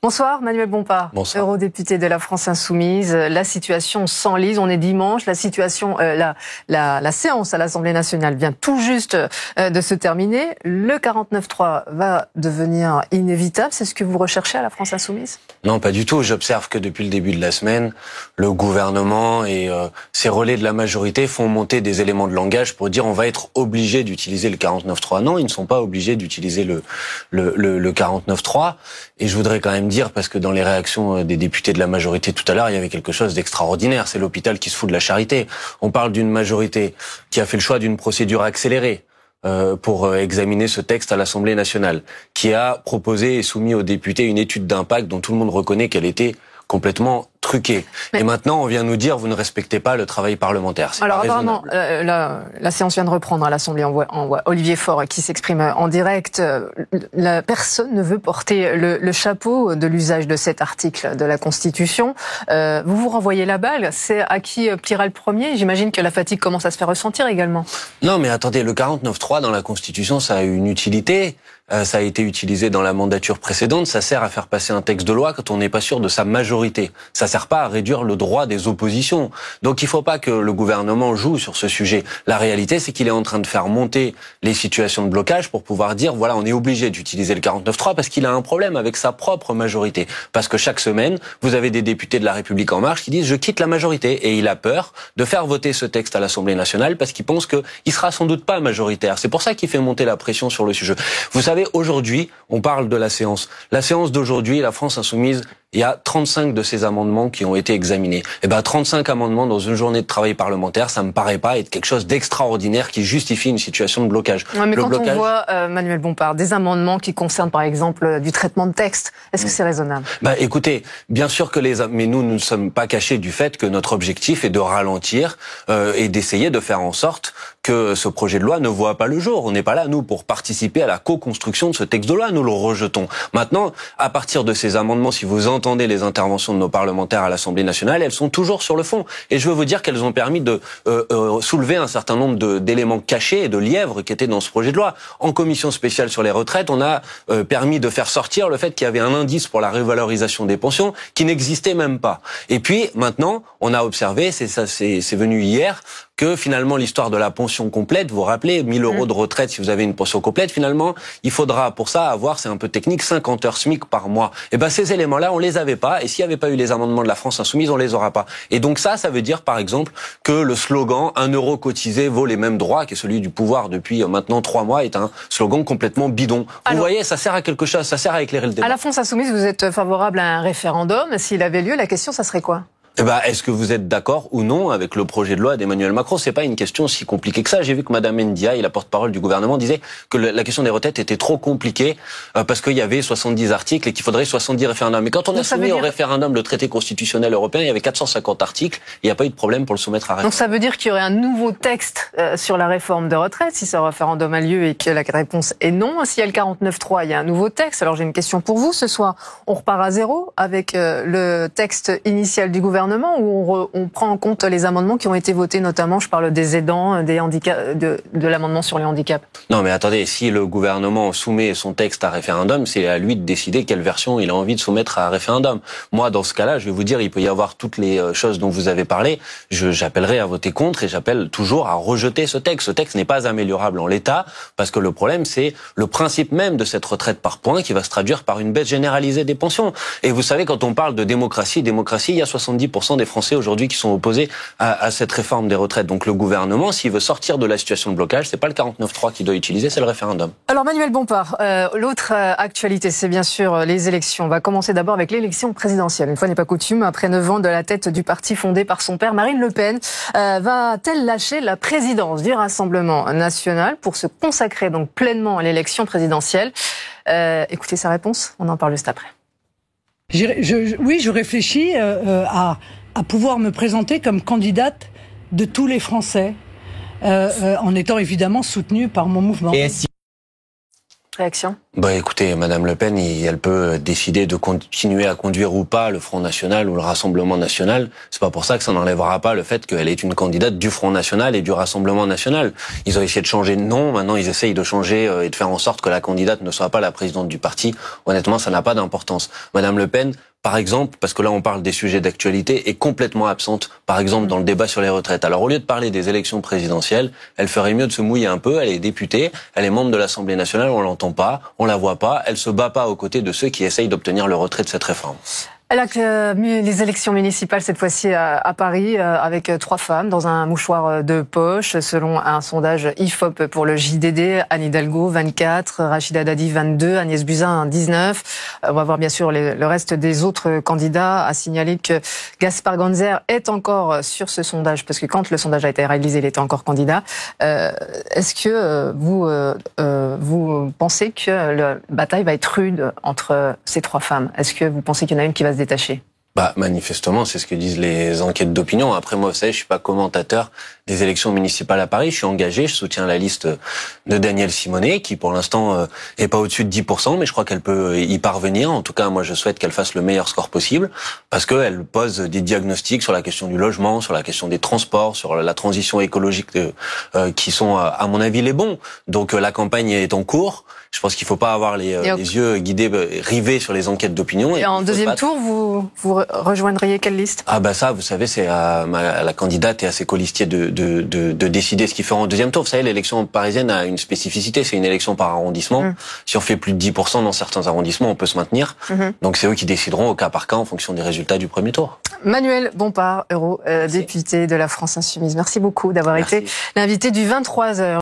Bonsoir, Manuel Bompard, Bonsoir. eurodéputé de la France Insoumise. La situation s'enlise, on est dimanche, la séance à l'Assemblée nationale vient tout juste de se terminer. Le 49.3 va devenir inévitable, c'est ce que vous recherchez à la France Insoumise? Non, pas du tout. J'observe que depuis le début de la semaine, le gouvernement et ses relais de la majorité font monter des éléments de langage pour dire on va être obligé d'utiliser le 49.3. Non, ils ne sont pas obligés d'utiliser le 49.3. Et je voudrais quand même dire, parce que dans les réactions des députés de la majorité tout à l'heure, il y avait quelque chose d'extraordinaire. C'est l'hôpital qui se fout de la charité. On parle d'une majorité qui a fait le choix d'une procédure accélérée pour examiner ce texte à l'Assemblée nationale, qui a proposé et soumis aux députés une étude d'impact dont tout le monde reconnaît qu'elle était complètement truquée. Et maintenant, on vient nous dire, vous ne respectez pas le travail parlementaire. Alors apparemment, la séance vient de reprendre à l'Assemblée. On voit Olivier Faure qui s'exprime en direct. Personne ne veut porter le chapeau de l'usage de cet article de la Constitution. Vous vous renvoyez la balle. C'est à qui pliera le premier? J'imagine que la fatigue commence à se faire ressentir également. Non, mais attendez, le 49.3 dans la Constitution, ça a une utilité. Ça a été utilisé dans la mandature précédente. Ça sert à faire passer un texte de loi quand on n'est pas sûr de sa majorité. Ça sert pas à réduire le droit des oppositions. Donc il faut pas que le gouvernement joue sur ce sujet. La réalité, c'est qu'il est en train de faire monter les situations de blocage pour pouvoir dire, voilà, on est obligé d'utiliser le 49.3 parce qu'il a un problème avec sa propre majorité. Parce que chaque semaine, vous avez des députés de La République En Marche qui disent, je quitte la majorité. Et il a peur de faire voter ce texte à l'Assemblée nationale parce qu'il pense qu'il sera sans doute pas majoritaire. C'est pour ça qu'il fait monter la pression sur le sujet. Vous savez, aujourd'hui, on parle de la séance. La séance d'aujourd'hui, la France Insoumise, il y a 35 de ces amendements qui ont été examinés. Et 35 amendements dans une journée de travail parlementaire, ça me paraît pas être quelque chose d'extraordinaire qui justifie une situation de blocage. Ouais, mais quand on voit, Manuel Bompard, des amendements qui concernent par exemple du traitement de texte, est-ce que c'est raisonnable? Écoutez, bien sûr que mais nous ne sommes pas cachés du fait que notre objectif est de ralentir et d'essayer de faire en sorte que ce projet de loi ne voit pas le jour. On n'est pas là, nous, pour participer à la co-construction de ce texte de loi. Nous le rejetons. Maintenant, à partir de ces amendements, si vous entendez les interventions de nos parlementaires à l'Assemblée nationale, elles sont toujours sur le fond. Et je veux vous dire qu'elles ont permis de soulever un certain nombre d'éléments cachés et de lièvres qui étaient dans ce projet de loi. En commission spéciale sur les retraites, on a permis de faire sortir le fait qu'il y avait un indice pour la revalorisation des pensions qui n'existait même pas. Et puis, maintenant, on a observé, c'est venu hier, que finalement l'histoire de la pension complète, vous vous rappelez, 1 000 euros de retraite si vous avez une pension complète, finalement, il faudra pour ça avoir, c'est un peu technique, 50 heures SMIC par mois. Et ces éléments-là, on les avait pas, et s'il n'y avait pas eu les amendements de la France Insoumise, on les aura pas. Et donc ça veut dire par exemple que le slogan « 1 euro cotisé vaut les mêmes droits », qui est celui du pouvoir depuis maintenant 3 mois, est un slogan complètement bidon. Vous voyez, ça sert à quelque chose, ça sert à éclairer le débat. À la France Insoumise, vous êtes favorable à un référendum. S'il avait lieu, la question, ça serait quoi? Est-ce que vous êtes d'accord ou non avec le projet de loi d'Emmanuel Macron? C'est pas une question si compliquée que ça. J'ai vu que Madame Ndiaye, la porte-parole du gouvernement, disait que la question des retraites était trop compliquée parce qu'il y avait 70 articles et qu'il faudrait 70 référendums. Mais quand on a soumis au référendum le traité constitutionnel européen, il y avait 450 articles. Il n'y a pas eu de problème pour le soumettre à référendum. Donc ça veut dire qu'il y aurait un nouveau texte sur la réforme de retraite si ce référendum a lieu et que la réponse est non. S'il y a le 49.3, il y a un nouveau texte. Alors j'ai une question pour vous. Ce soir, on repart à zéro avec le texte initial du gouvernement ou on prend en compte les amendements qui ont été votés, notamment, je parle des aidants, des handicaps, de l'amendement sur les handicaps. Non, mais attendez, si le gouvernement soumet son texte à référendum, c'est à lui de décider quelle version il a envie de soumettre à référendum. Moi, dans ce cas-là, je vais vous dire, il peut y avoir toutes les choses dont vous avez parlé. J'appellerai à voter contre et j'appelle toujours à rejeter ce texte. Ce texte n'est pas améliorable en l'état parce que le problème, c'est le principe même de cette retraite par points qui va se traduire par une baisse généralisée des pensions. Et vous savez, quand on parle de démocratie, il y a 70% des Français aujourd'hui qui sont opposés à cette réforme des retraites. Donc le gouvernement, s'il veut sortir de la situation de blocage, c'est pas le 49.3 qu'il doit utiliser, c'est le référendum. Alors Manuel Bompard, l'autre actualité, c'est bien sûr les élections. On va commencer d'abord avec l'élection présidentielle. Une fois n'est pas coutume, après 9 ans de la tête du parti fondé par son père, Marine Le Pen va-t-elle lâcher la présidence du Rassemblement national pour se consacrer donc pleinement à l'élection présidentielle? Écoutez sa réponse, on en parle juste après. Oui, je réfléchis à pouvoir me présenter comme candidate de tous les Français, en étant évidemment soutenue par mon mouvement. Réaction? Bah écoutez, Madame Le Pen, elle peut décider de continuer à conduire ou pas le Front National ou le Rassemblement National. C'est pas pour ça que ça n'enlèvera pas le fait qu'elle est une candidate du Front National et du Rassemblement National. Ils ont essayé de changer de nom, maintenant ils essayent de changer et de faire en sorte que la candidate ne soit pas la présidente du parti. Honnêtement, ça n'a pas d'importance. Madame Le Pen, par exemple, parce que là on parle des sujets d'actualité, est complètement absente, par exemple, dans le débat sur les retraites. Alors au lieu de parler des élections présidentielles, elle ferait mieux de se mouiller un peu. Elle est députée, elle est membre de l'Assemblée nationale, on l'entend pas, on la voit pas, elle se bat pas aux côtés de ceux qui essayent d'obtenir le retrait de cette réforme. Elle a que les élections municipales cette fois-ci à Paris avec 3 femmes dans un mouchoir de poche selon un sondage IFOP pour le JDD. Anne Hidalgo 24, Rachida Dati 22, Agnès Buzyn 19. On va voir bien sûr le reste des autres candidats. À signaler que Gaspard Ganzer est encore sur ce sondage parce que quand le sondage a été réalisé, il était encore candidat. Est-ce que vous pensez que la bataille va être rude entre ces 3 femmes? Est-ce que vous pensez qu'il y en a une qui va se détacher? Bah, manifestement, c'est ce que disent les enquêtes d'opinion. Après, moi, vous savez, je suis pas commentateur des élections municipales à Paris. Je suis engagé, je soutiens la liste de Danielle Simonet, qui pour l'instant est pas au-dessus de 10%, mais je crois qu'elle peut y parvenir. En tout cas, moi, je souhaite qu'elle fasse le meilleur score possible, parce qu'elle pose des diagnostics sur la question du logement, sur la question des transports, sur la transition écologique, qui sont, à mon avis, les bons. Donc, la campagne est en cours. Je pense qu'il faut pas avoir les yeux rivés sur les enquêtes d'opinion. Et en deuxième tour, vous rejoindriez quelle liste? Ah bah ça, vous savez, c'est à la candidate et à ses colistiers de décider ce qu'ils feront en deuxième tour. Vous savez, l'élection parisienne a une spécificité, c'est une élection par arrondissement. Si on fait plus de 10% dans certains arrondissements, on peut se maintenir. Donc c'est eux qui décideront au cas par cas en fonction des résultats du premier tour. Manuel Bompard, eurodéputé de la France Insoumise. Merci beaucoup d'avoir été l'invité du 23h.